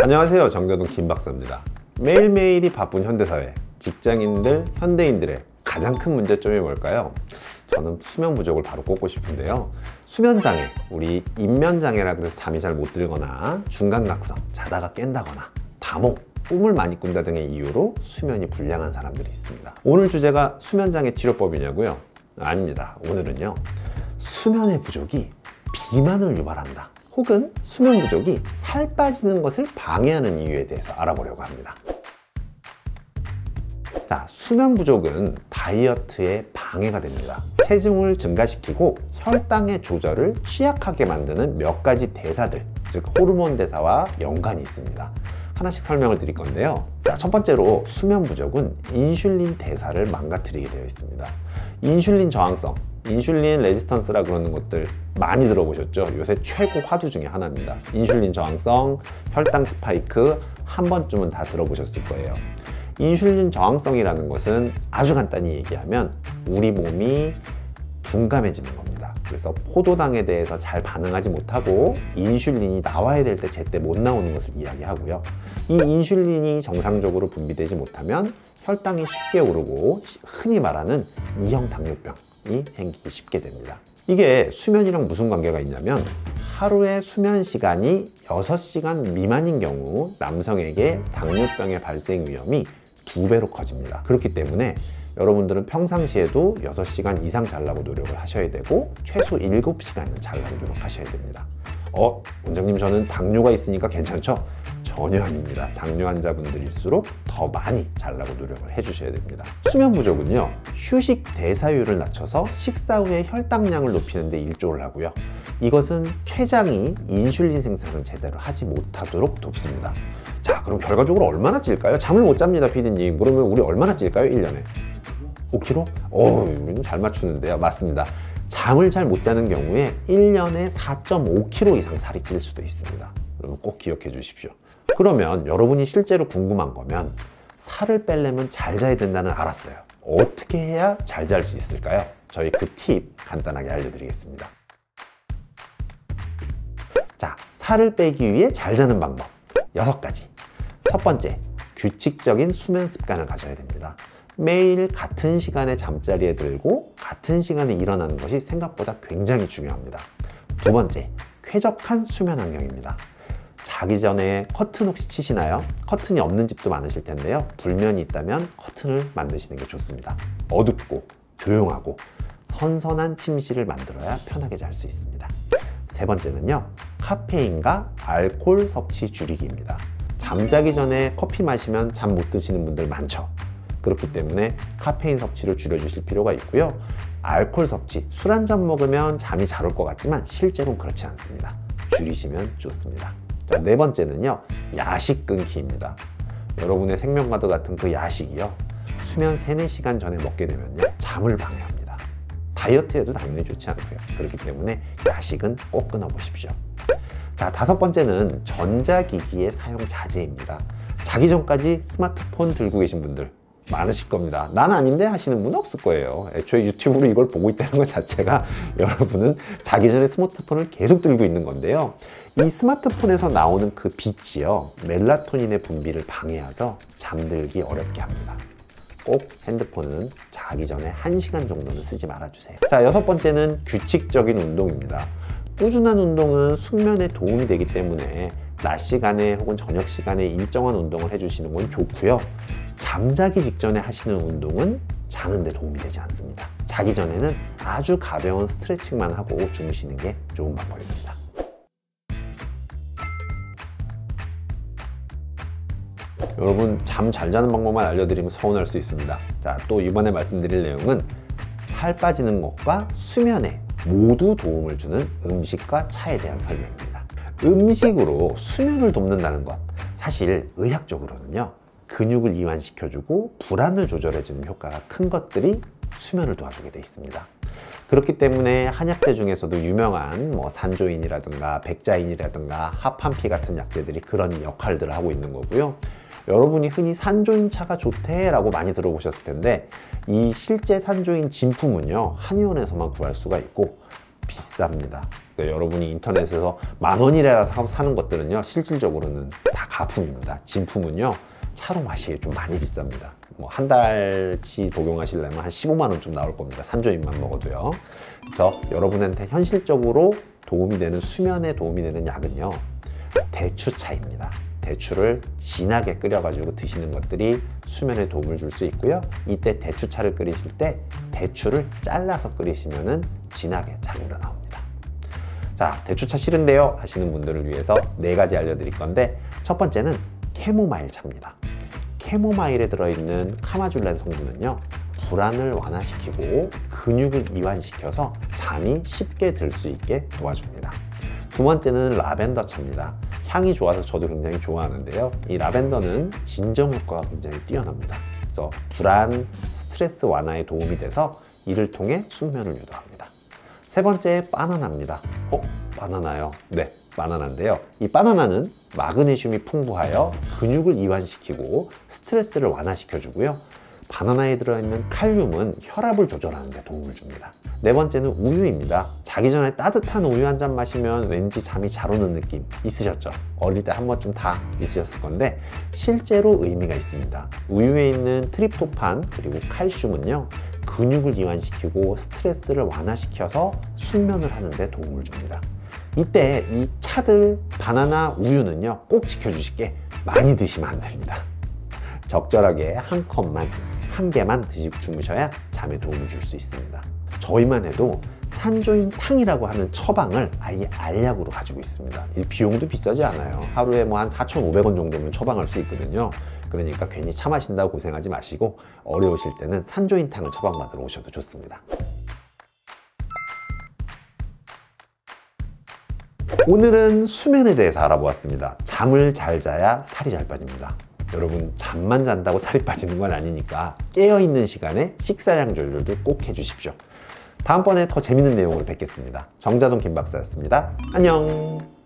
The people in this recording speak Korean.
안녕하세요, 정겨동 김박사입니다. 매일매일이 바쁜 현대사회, 직장인들, 현대인들의 가장 큰 문제점이 뭘까요? 저는 수면 부족을 바로 꼽고 싶은데요. 수면장애, 우리 입면장애라 그래서 잠이 잘 못 들거나 중강각성, 자다가 깬다거나 다몽, 꿈을 많이 꾼다 등의 이유로 수면이 불량한 사람들이 있습니다. 오늘 주제가 수면장애 치료법이냐고요? 아닙니다. 오늘은요, 수면의 부족이 비만을 유발한다, 혹은 수면 부족이 살 빠지는 것을 방해하는 이유에 대해서 알아보려고 합니다. 자, 수면 부족은 다이어트에 방해가 됩니다. 체중을 증가시키고 혈당의 조절을 취약하게 만드는 몇 가지 대사들, 즉 호르몬 대사와 연관이 있습니다. 하나씩 설명을 드릴 건데요. 자, 첫 번째로 수면 부족은 인슐린 대사를 망가뜨리게 되어 있습니다. 인슐린 저항성, 인슐린 레지스턴스라 그러는 것들 많이 들어보셨죠? 요새 최고 화두 중에 하나입니다. 인슐린 저항성, 혈당 스파이크, 한 번쯤은 다 들어보셨을 거예요. 인슐린 저항성이라는 것은 아주 간단히 얘기하면 우리 몸이 둔감해지는 겁니다. 그래서 포도당에 대해서 잘 반응하지 못하고 인슐린이 나와야 될 때 제때 못 나오는 것을 이야기하고요. 이 인슐린이 정상적으로 분비되지 못하면 혈당이 쉽게 오르고 흔히 말하는 2형 당뇨병이 생기기 쉽게 됩니다. 이게 수면이랑 무슨 관계가 있냐면, 하루의 수면 시간이 6시간 미만인 경우 남성에게 당뇨병의 발생 위험이 2배로 커집니다. 그렇기 때문에 여러분들은 평상시에도 6시간 이상 자려고 노력을 하셔야 되고, 최소 7시간은 자려고 노력하셔야 됩니다. 원장님, 저는 당뇨가 있으니까 괜찮죠? 전혀 아닙니다. 당뇨 환자분들일수록 더 많이 자려고 노력을 해주셔야 됩니다. 수면 부족은요, 휴식 대사율을 낮춰서 식사 후에 혈당량을 높이는 데 일조를 하고요. 이것은 췌장이 인슐린 생산을 제대로 하지 못하도록 돕습니다. 자, 그럼 결과적으로 얼마나 찔까요? 잠을 못 잡니다, 피디님. 그러면 우리 얼마나 찔까요? 1년에 5kg? 잘 맞추는데요. 맞습니다. 잠을 잘 못 자는 경우에 1년에 4.5kg 이상 살이 찔 수도 있습니다. 여러분 꼭 기억해 주십시오. 그러면 여러분이 실제로 궁금한 거면, 살을 빼려면 잘 자야 된다는 알았어요. 어떻게 해야 잘 잘 수 있을까요? 저희 그 팁 간단하게 알려드리겠습니다. 자, 살을 빼기 위해 잘 자는 방법 6가지. 첫 번째, 규칙적인 수면 습관을 가져야 됩니다. 매일 같은 시간에 잠자리에 들고 같은 시간에 일어나는 것이 생각보다 굉장히 중요합니다. 두 번째, 쾌적한 수면 환경입니다. 자기 전에 커튼 혹시 치시나요? 커튼이 없는 집도 많으실 텐데요. 불면이 있다면 커튼을 만드시는 게 좋습니다. 어둡고 조용하고 선선한 침실을 만들어야 편하게 잘 수 있습니다. 세 번째는요, 카페인과 알코올 섭취 줄이기입니다. 잠자기 전에 커피 마시면 잠 못 드시는 분들 많죠. 그렇기 때문에 카페인 섭취를 줄여주실 필요가 있고요. 알코올 섭취, 술 한 잔 먹으면 잠이 잘 올 것 같지만 실제로는 그렇지 않습니다. 줄이시면 좋습니다. 자, 네 번째는요, 야식 끊기입니다. 여러분의 생명과도 같은 그 야식이요, 수면 3-4시간 전에 먹게 되면요, 잠을 방해합니다. 다이어트에도 당연히 좋지 않고요. 그렇기 때문에 야식은 꼭 끊어보십시오. 자, 5번째는 전자기기의 사용 자제입니다. 자기 전까지 스마트폰 들고 계신 분들 많으실 겁니다. 난 아닌데 하시는 분은 없을 거예요. 애초에 유튜브로 이걸 보고 있다는 것 자체가 여러분은 자기 전에 스마트폰을 계속 들고 있는 건데요. 이 스마트폰에서 나오는 그 빛이요, 멜라토닌의 분비를 방해해서 잠들기 어렵게 합니다. 꼭 핸드폰은 자기 전에 1시간 정도는 쓰지 말아주세요. 자, 6번째는 규칙적인 운동입니다. 꾸준한 운동은 숙면에 도움이 되기 때문에 낮 시간에 혹은 저녁 시간에 일정한 운동을 해주시는 건 좋고요. 잠자기 직전에 하시는 운동은 자는 데 도움이 되지 않습니다. 자기 전에는 아주 가벼운 스트레칭만 하고 주무시는 게 좋은 방법입니다. 여러분, 잠 잘 자는 방법만 알려드리면 서운할 수 있습니다. 자, 또 이번에 말씀드릴 내용은 살 빠지는 것과 수면에 모두 도움을 주는 음식과 차에 대한 설명입니다. 음식으로 수면을 돕는다는 것, 사실 의학적으로는요, 근육을 이완시켜주고 불안을 조절해주는 효과가 큰 것들이 수면을 도와주게 돼 있습니다. 그렇기 때문에 한약재 중에서도 유명한 산조인이라든가 백자인이라든가 하판피 같은 약재들이 그런 역할들을 하고 있는 거고요. 여러분이 흔히 산조인차가 좋대 라고 많이 들어보셨을 텐데, 이 실제 산조인 진품은요, 한의원에서만 구할 수가 있고 비쌉니다. 그러니까 여러분이 인터넷에서 10,000원이라 사는 것들은요, 실질적으로는 다 가품입니다. 진품은요, 차로 마시기에 좀 많이 비쌉니다. 뭐 한 달치 복용하시려면 한 15만 원쯤 나올 겁니다. 산조임만 먹어도요. 그래서 여러분한테 현실적으로 도움이 되는, 수면에 도움이 되는 약은요, 대추차입니다. 대추를 진하게 끓여가지고 드시는 것들이 수면에 도움을 줄 수 있고요. 이때 대추차를 끓이실 때 대추를 잘라서 끓이시면은 진하게 잘 우러나옵니다. 자, 대추차 싫은데요 하시는 분들을 위해서 4가지 알려드릴 건데, 첫 번째는 캐모마일 차입니다. 캐모마일에 들어있는 카마줄렌 성분은요, 불안을 완화시키고 근육을 이완시켜서 잠이 쉽게 들 수 있게 도와줍니다. 두 번째는 라벤더 차입니다. 향이 좋아서 저도 굉장히 좋아하는데요, 이 라벤더는 진정 효과가 굉장히 뛰어납니다. 그래서 불안, 스트레스 완화에 도움이 돼서 이를 통해 숙면을 유도합니다. 세 번째, 바나나입니다. 바나나요? 네, 바나나인데요, 이 바나나는 마그네슘이 풍부하여 근육을 이완시키고 스트레스를 완화시켜주고요. 바나나에 들어있는 칼륨은 혈압을 조절하는 데 도움을 줍니다. 네 번째는 우유입니다. 자기 전에 따뜻한 우유 한 잔 마시면 왠지 잠이 잘 오는 느낌 있으셨죠? 어릴 때 한 번쯤 다 있으셨을 건데, 실제로 의미가 있습니다. 우유에 있는 트립토판 그리고 칼슘은요, 근육을 이완시키고 스트레스를 완화시켜서 숙면을 하는 데 도움을 줍니다. 이때 이 차들, 바나나, 우유는요, 꼭 지켜주실 게, 많이 드시면 안 됩니다. 적절하게 한 컵만, 한 개만 드시고 주무셔야 잠에 도움을 줄 수 있습니다. 저희만 해도 산조인 탕이라고 하는 처방을 아예 알약으로 가지고 있습니다. 이 비용도 비싸지 않아요. 하루에 뭐 한 4,500원 정도면 처방할 수 있거든요. 그러니까 괜히 차 마신다고 고생하지 마시고, 어려우실 때는 산조인 탕을 처방받으러 오셔도 좋습니다. 오늘은 수면에 대해서 알아보았습니다. 잠을 잘 자야 살이 잘 빠집니다. 여러분, 잠만 잔다고 살이 빠지는 건 아니니까 깨어있는 시간에 식사량 조절도 꼭 해주십시오. 다음번에 더 재밌는 내용으로 뵙겠습니다. 정자동 김박사였습니다. 안녕.